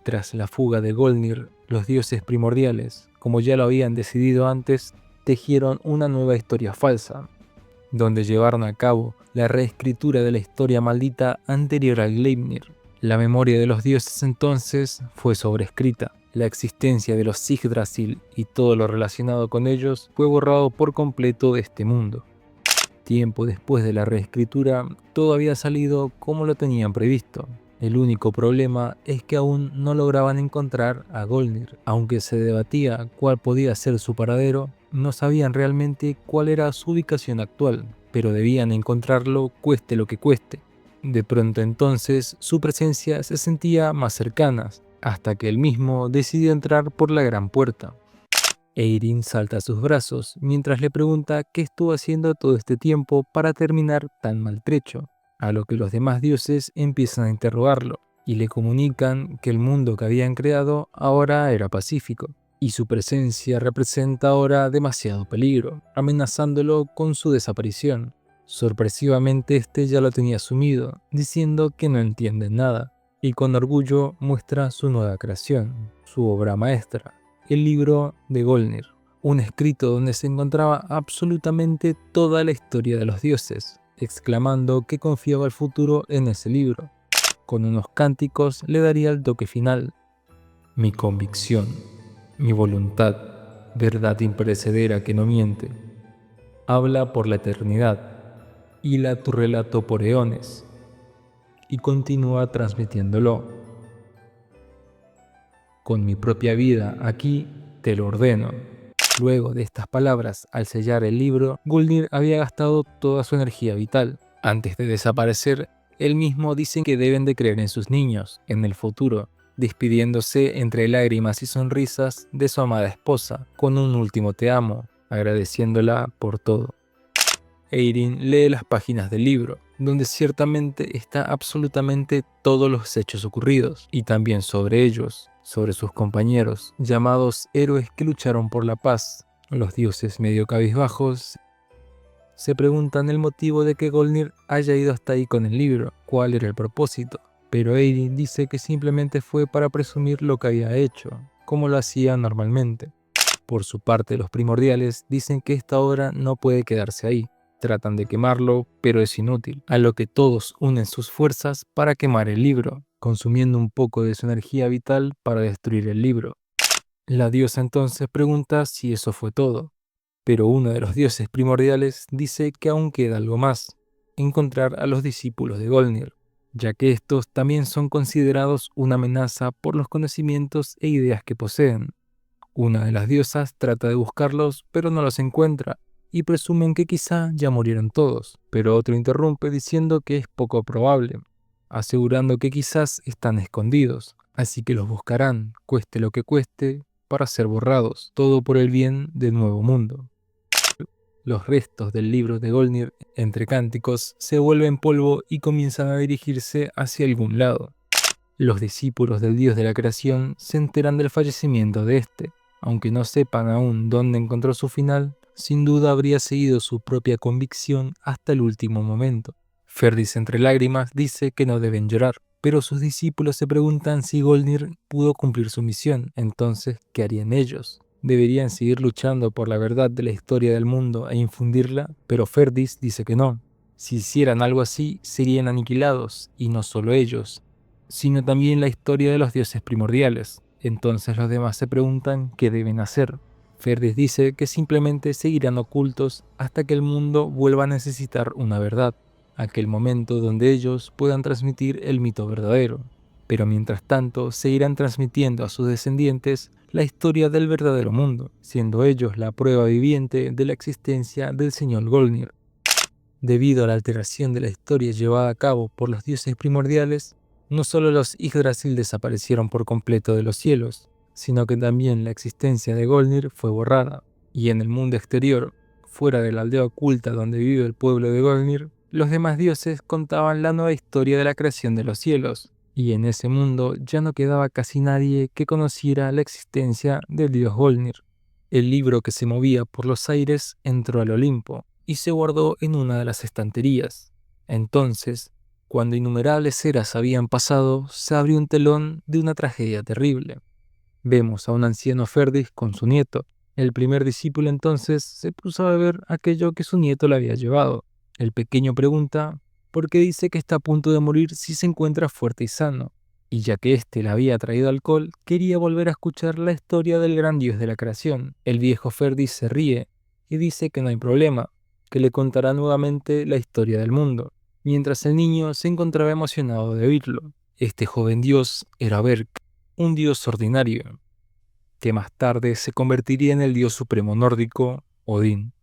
Tras la fuga de Golnir, los dioses primordiales, como ya lo habían decidido antes, tejieron una nueva historia falsa, donde llevaron a cabo la reescritura de la historia maldita anterior al Gleipnir. La memoria de los dioses entonces fue sobrescrita. La existencia de los Yggdrasil y todo lo relacionado con ellos fue borrado por completo de este mundo. Tiempo después de la reescritura, todo había salido como lo tenían previsto. El único problema es que aún no lograban encontrar a Golnir. Aunque se debatía cuál podía ser su paradero, no sabían realmente cuál era su ubicación actual, pero debían encontrarlo cueste lo que cueste. De pronto entonces su presencia se sentía más cercana, hasta que él mismo decidió entrar por la gran puerta. Eirin salta a sus brazos mientras le pregunta qué estuvo haciendo todo este tiempo para terminar tan maltrecho, a lo que los demás dioses empiezan a interrogarlo y le comunican que el mundo que habían creado ahora era pacífico y su presencia representa ahora demasiado peligro, amenazándolo con su desaparición. Sorpresivamente este ya lo tenía asumido, diciendo que no entiende nada, y con orgullo muestra su nueva creación, su obra maestra, el libro de Golnir, un escrito donde se encontraba absolutamente toda la historia de los dioses, exclamando que confiaba el futuro en ese libro. Con unos cánticos le daría el toque final. Mi convicción, mi voluntad, verdad imperecedera que no miente, habla por la eternidad, hila tu relato por eones, y continúa transmitiéndolo. Con mi propia vida aquí te lo ordeno. Luego de estas palabras, al sellar el libro, Gulnir había gastado toda su energía vital. Antes de desaparecer, él mismo dice que deben de creer en sus niños, en el futuro, despidiéndose entre lágrimas y sonrisas de su amada esposa, con un último te amo, agradeciéndola por todo. Eirin lee las páginas del libro, donde ciertamente está absolutamente todos los hechos ocurridos, y también sobre ellos, sobre sus compañeros, llamados héroes que lucharon por la paz. Los dioses medio cabizbajos se preguntan el motivo de que Golnir haya ido hasta ahí con el libro, cuál era el propósito, pero Eirin dice que simplemente fue para presumir lo que había hecho, como lo hacía normalmente. Por su parte, los primordiales dicen que esta obra no puede quedarse ahí. Tratan de quemarlo, pero es inútil, a lo que todos unen sus fuerzas para quemar el libro, consumiendo un poco de su energía vital para destruir el libro. La diosa entonces pregunta si eso fue todo, pero uno de los dioses primordiales dice que aún queda algo más, encontrar a los discípulos de Golnir, ya que estos también son considerados una amenaza por los conocimientos e ideas que poseen. Una de las diosas trata de buscarlos, pero no los encuentra, y presumen que quizá ya murieron todos, pero otro interrumpe diciendo que es poco probable, asegurando que quizás están escondidos, así que los buscarán, cueste lo que cueste, para ser borrados, todo por el bien del nuevo mundo. Los restos del libro de Golnir, entre cánticos, se vuelven polvo y comienzan a dirigirse hacia algún lado. Los discípulos del dios de la creación se enteran del fallecimiento de este. Aunque no sepan aún dónde encontró su final, sin duda habría seguido su propia convicción hasta el último momento. Ferdis entre lágrimas dice que no deben llorar, pero sus discípulos se preguntan si Golnir pudo cumplir su misión. Entonces, ¿qué harían ellos? ¿Deberían seguir luchando por la verdad de la historia del mundo e infundirla? Pero Ferdis dice que no. Si hicieran algo así, serían aniquilados, y no solo ellos, sino también la historia de los dioses primordiales. Entonces los demás se preguntan qué deben hacer. Ferdis dice que simplemente seguirán ocultos hasta que el mundo vuelva a necesitar una verdad, aquel momento donde ellos puedan transmitir el mito verdadero. Pero mientras tanto seguirán transmitiendo a sus descendientes la historia del verdadero mundo, siendo ellos la prueba viviente de la existencia del señor Golnir. Debido a la alteración de la historia llevada a cabo por los dioses primordiales, no solo los Yggdrasil desaparecieron por completo de los cielos, sino que también la existencia de Golnir fue borrada, y en el mundo exterior, fuera de la aldea oculta donde vive el pueblo de Golnir, los demás dioses contaban la nueva historia de la creación de los cielos, y en ese mundo ya no quedaba casi nadie que conociera la existencia del dios Golnir. El libro que se movía por los aires entró al Olimpo y se guardó en una de las estanterías. Entonces, Cuando innumerables eras habían pasado, se abrió un telón de una tragedia terrible. Vemos a un anciano Ferdis con su nieto. El primer discípulo entonces se puso a beber aquello que su nieto le había llevado. El pequeño pregunta por qué dice que está a punto de morir si se encuentra fuerte y sano. Y ya que éste le había traído alcohol, quería volver a escuchar la historia del gran dios de la creación. El viejo Ferdis se ríe y dice que no hay problema, que le contará nuevamente la historia del mundo, mientras el niño se encontraba emocionado de oírlo. Este joven dios era Berk, un dios ordinario, que más tarde se convertiría en el dios supremo nórdico, Odín.